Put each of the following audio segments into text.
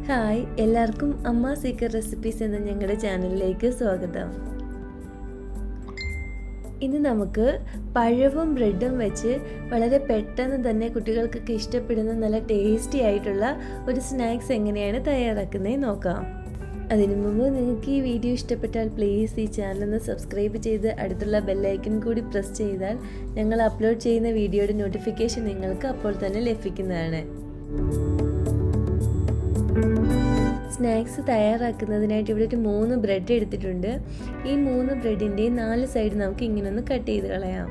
Hi, എല്ലാവർക്കും AmmaSecret recipes എന്ന ഞങ്ങളുടെ ചാനലിലേക്ക് സ്വാഗതം. ഇന്ന് നമുക്ക് പഴവും ബ്രെഡും വെച്ച് വളരെ പെട്ടെന്ന് തന്നെ കുട്ടികൾക്കൊക്കെ ഇഷ്ടപ്പെടുന്ന നല്ല ടേസ്റ്റി ആയിട്ടുള്ള ഒരു സ്നാക്സ് എങ്ങനെയാണ് തയ്യാറാക്കുന്നത് നോക്കാം. അതിനു മുമ്പ് നിങ്ങൾക്ക് ഈ വീഡിയോ ഇഷ്ടപ്പെട്ടാൽ പ്ലീസ് ഈ ചാനൽ ഒന്ന് സബ്സ്ക്രൈബ് ചെയ്ത് അടുത്തുള്ള ബെല്ലൈക്കൺ കൂടി പ്രസ് ചെയ്താൽ ഞങ്ങൾ അപ്ലോഡ് ചെയ്യുന്ന വീഡിയോയുടെ നോട്ടിഫിക്കേഷൻ നിങ്ങൾക്ക് അപ്പോൾ തന്നെ ലഭിക്കുന്നതാണ്. സ്നാക്സ് തയ്യാറാക്കുന്നതിനായിട്ട് ഇവിടെ ഒരു 3 ബ്രെഡ് എടുത്തിട്ടുണ്ട്. ഈ 3 ബ്രെഡിൻ്റെ 4 സൈഡ് നമുക്ക് ഇങ്ങനെ ഒന്ന് കട്ട് ചെയ്ത് കളയാം.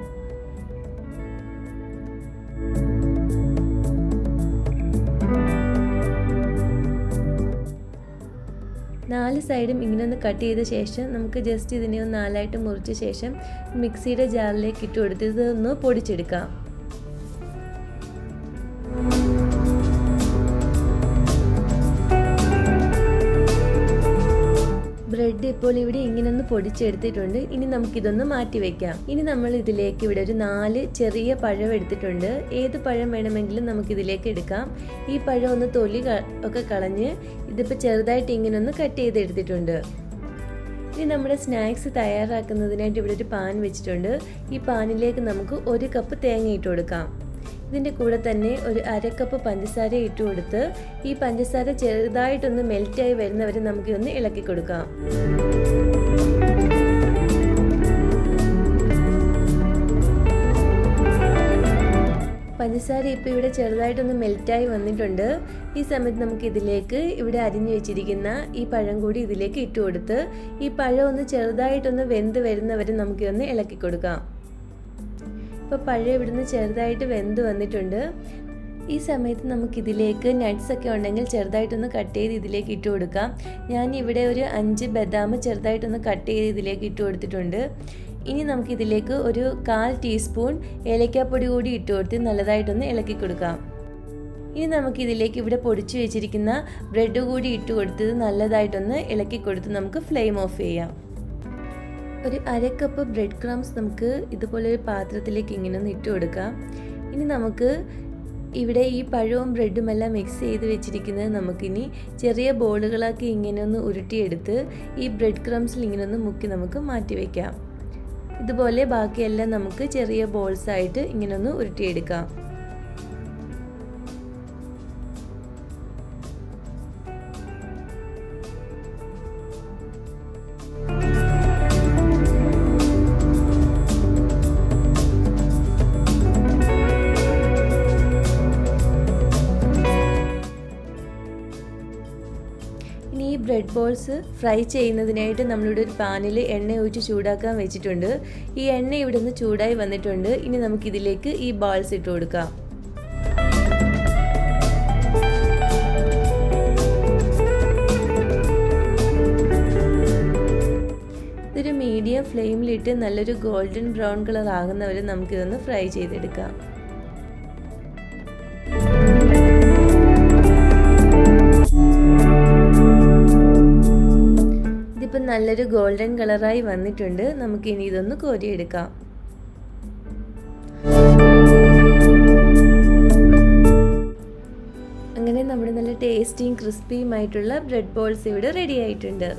നാല് സൈഡും ഇങ്ങനെ ഒന്ന് കട്ട് ചെയ്ത ശേഷം നമുക്ക് ജസ്റ്റ് ഇതിനെ ഒന്ന് 4ആയിട്ട് മുറിച്ച ശേഷം മിക്സിയുടെ ജാറിലേക്ക് ഇട്ട് കൊടുത്ത് ഇതൊന്ന് പൊടിച്ചെടുക്കാം. ബ്രെഡ് ഇപ്പോൾ ഇവിടെ ഇങ്ങനെ ഒന്ന് പൊടിച്ചെടുത്തിട്ടുണ്ട്. ഇനി നമുക്കിതൊന്ന് മാറ്റി വെക്കാം. ഇനി നമ്മൾ ഇതിലേക്ക് ഇവിടെ ഒരു 4 ചെറിയ പഴം എടുത്തിട്ടുണ്ട്. ഏത് പഴം വേണമെങ്കിലും നമുക്കിതിലേക്ക് എടുക്കാം. ഈ പഴം ഒന്ന് തൊലി ഒക്കെ കളഞ്ഞ് ഇതിപ്പോൾ ചെറുതായിട്ട് ഇങ്ങനെ ഒന്ന് കട്ട് ചെയ്തെടുത്തിട്ടുണ്ട്. ഇനി നമ്മുടെ സ്നാക്സ് തയ്യാറാക്കുന്നതിനായിട്ട് ഇവിടെ ഒരു പാൻ വെച്ചിട്ടുണ്ട്. ഈ പാനിലേക്ക് നമുക്ക് 1 കപ്പ് തേങ്ങ ഇട്ട് കൊടുക്കാം. ഇതിൻ്റെ കൂടെ തന്നെ ഒരു 1/2 കപ്പ് പഞ്ചസാര ഇട്ട് കൊടുത്ത് ഈ പഞ്ചസാര ചെറുതായിട്ടൊന്ന് മെൽറ്റായി വരുന്നവരെ നമുക്കൊന്ന് ഇളക്കി കൊടുക്കാം. പഞ്ചസാര ഇപ്പോൾ ഇവിടെ ചെറുതായിട്ടൊന്ന് മെൽറ്റായി വന്നിട്ടുണ്ട്. ഈ സമയത്ത് നമുക്ക് ഇതിലേക്ക് ഇവിടെ അരിഞ്ഞു വെച്ചിരിക്കുന്ന ഈ പഴം കൂടി ഇതിലേക്ക് ഇട്ട് കൊടുത്ത് ഈ പഴം ഒന്ന് ചെറുതായിട്ടൊന്ന് വെന്ത് വരുന്നവരെ നമുക്കൊന്ന് ഇളക്കി കൊടുക്കാം. ഇപ്പോൾ പഴം ഇവിടുന്ന് ചെറുതായിട്ട് വെന്ത് വന്നിട്ടുണ്ട്. ഈ സമയത്ത് നമുക്കിതിലേക്ക് നട്ട്സ് ഒക്കെ ഉണ്ടെങ്കിൽ ചെറുതായിട്ടൊന്ന് കട്ട് ചെയ്ത് ഇതിലേക്ക് ഇട്ട് കൊടുക്കാം. ഞാൻ ഇവിടെ ഒരു 5 ബദാം ചെറുതായിട്ടൊന്ന് കട്ട് ചെയ്ത് ഇതിലേക്ക് ഇട്ട് കൊടുത്തിട്ടുണ്ട്. ഇനി നമുക്കിതിലേക്ക് ഒരു 1/4 ടീസ്പൂൺ ഏലക്കാപ്പൊടി കൂടി ഇട്ട് കൊടുത്ത് നല്ലതായിട്ടൊന്ന് ഇളക്കി കൊടുക്കാം. ഇനി നമുക്കിതിലേക്ക് ഇവിടെ പൊടിച്ചു വെച്ചിരിക്കുന്ന ബ്രെഡ് കൂടി ഇട്ട് കൊടുത്ത് നല്ലതായിട്ടൊന്ന് ഇളക്കി കൊടുത്ത് നമുക്ക് ഫ്ലെയിം ഓഫ് ചെയ്യാം. ഒരു 1/2 കപ്പ് ബ്രെഡ് ക്രംസ് നമുക്ക് ഇതുപോലെ ഒരു പാത്രത്തിലേക്ക് ഇങ്ങനെ ഒന്ന് ഇട്ട് കൊടുക്കാം. ഇനി നമുക്ക് ഇവിടെ ഈ പഴവും ബ്രെഡും എല്ലാം മിക്സ് ചെയ്ത് വെച്ചിരിക്കുന്നത് നമുക്കിനി ചെറിയ ബോളുകളാക്കി ഇങ്ങനെ ഒന്ന് ഉരുട്ടിയെടുത്ത് ഈ ബ്രെഡ് ക്രംസിൽ ഇങ്ങനെ ഒന്ന് മുക്കി നമുക്ക് മാറ്റി വയ്ക്കാം. ഇതുപോലെ ബാക്കിയെല്ലാം നമുക്ക് ചെറിയ ബോൾസായിട്ട് ഇങ്ങനെ ഒന്ന് ഉരുട്ടിയെടുക്കാം. ഇനി ഈ ബ്രെഡ് ബോൾസ് ഫ്രൈ ചെയ്യുന്നതിനായിട്ട് നമ്മളിവിടെ ഒരു പാനിൽ എണ്ണ ഒഴിച്ച് ചൂടാക്കാൻ വെച്ചിട്ടുണ്ട്. ഈ എണ്ണ ഇവിടെ നിന്ന് ചൂടായി വന്നിട്ടുണ്ട്. ഇനി നമുക്കിതിലേക്ക് ഈ ബോൾസ് ഇട്ട് കൊടുക്കാം. ഇതൊരു മീഡിയം ഫ്ലെയിമിലിട്ട് നല്ലൊരു ഗോൾഡൻ ബ്രൗൺ കളർ ആകുന്നവരെ നമുക്കിതൊന്ന് ഫ്രൈ ചെയ്തെടുക്കാം. ഇതിപ്പോൾ നല്ലൊരു ഗോൾഡൻ കളറായി വന്നിട്ടുണ്ട്. നമുക്കിനി ഇതൊന്ന് കോരിയെടുക്കാം. അങ്ങനെ നമ്മുടെ നല്ല ടേസ്റ്റിയും ക്രിസ്പിയുമായിട്ടുള്ള ബ്രെഡ് ബോൾസ് ഇവിടെ റെഡി ആയിട്ടുണ്ട്.